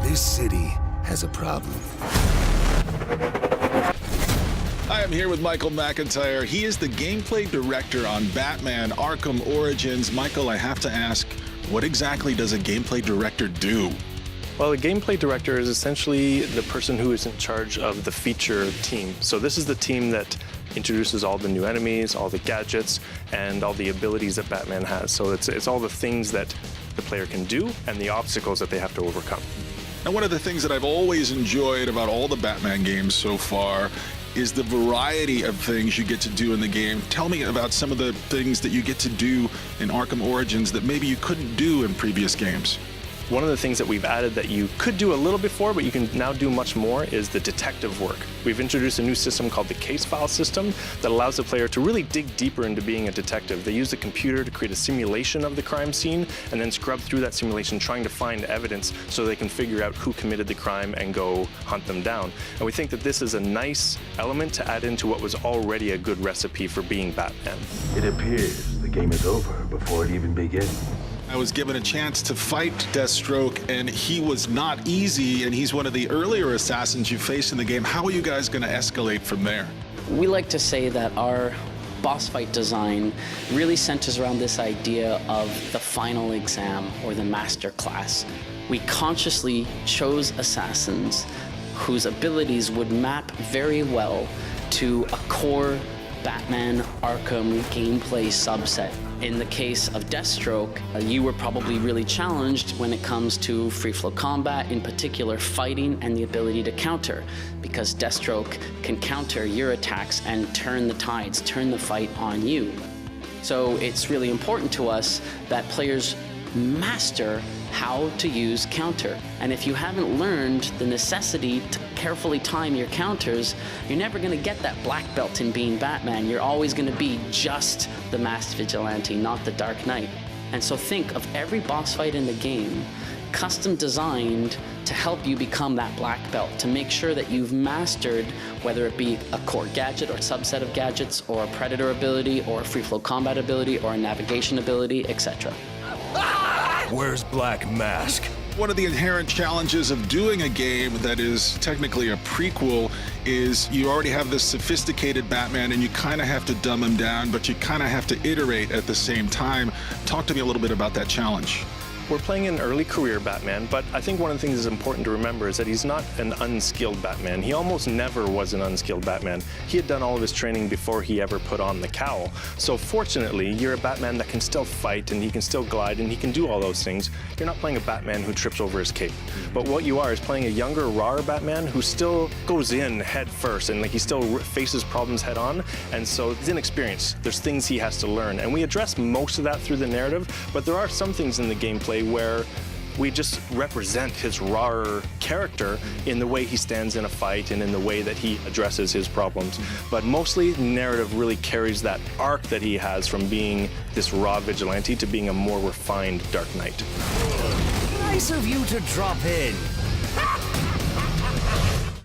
This city has a problem. I am here with Michael McIntyre. He is the gameplay director on Batman Arkham Origins. Michael, I have to ask, what exactly does a gameplay director do? Well, a gameplay director is essentially the person who is in charge of the feature team. So this is the team that introduces all the new enemies, all the gadgets, and all the abilities that Batman has. So it's all the things that the player can do and the obstacles that they have to overcome. And one of the things that I've always enjoyed about all the Batman games so far is the variety of things you get to do in the game. Tell me about some of the things that you get to do in Arkham Origins that maybe you couldn't do in previous games. One of the things that we've added that you could do a little before, but you can now do much more, is the detective work. We've introduced a new system called the case file system that allows the player to really dig deeper into being a detective. They use the computer to create a simulation of the crime scene and then scrub through that simulation trying to find evidence so they can figure out who committed the crime and go hunt them down. And we think that this is a nice element to add into what was already a good recipe for being Batman. It appears the game is over before it even begins. I was given a chance to fight Deathstroke, and he was not easy, and he's one of the earlier assassins you faced in the game. How are you guys going to escalate from there? We like to say that our boss fight design really centers around this idea of the final exam or the master class. We consciously chose assassins whose abilities would map very well to a core Batman Arkham gameplay subset. In the case of Deathstroke, you were probably really challenged when it comes to free-flow combat, in particular fighting and the ability to counter, because Deathstroke can counter your attacks and turn the tides, turn the fight on you. So it's really important to us that players master how to use counter. And if you haven't learned the necessity to carefully time your counters, you're never going to get that black belt in being Batman. You're always going to be just the masked vigilante, not the Dark Knight. And so think of every boss fight in the game custom designed to help you become that black belt, to make sure that you've mastered, whether it be a core gadget or subset of gadgets, or a predator ability, or a free flow combat ability, or a navigation ability, etc. Where's Black Mask? One of the inherent challenges of doing a game that is technically a prequel is you already have this sophisticated Batman and you kind of have to dumb him down, but you kind of have to iterate at the same time. Talk to me a little bit about that challenge. We're playing an early career Batman, but I think one of the things that's important to remember is that he's not an unskilled Batman. He almost never was an unskilled Batman. He had done all of his training before he ever put on the cowl. So fortunately, you're a Batman that can still fight and he can still glide and he can do all those things. You're not playing a Batman who trips over his cape. But what you are is playing a younger, rawer Batman who still goes in head first and he still faces problems head on. And so he's inexperienced. There's things he has to learn. And we address most of that through the narrative, but there are some things in the gameplay where we just represent his rawer character in the way he stands in a fight and in the way that he addresses his problems. But mostly, narrative really carries that arc that he has from being this raw vigilante to being a more refined Dark Knight. Nice of you to drop in.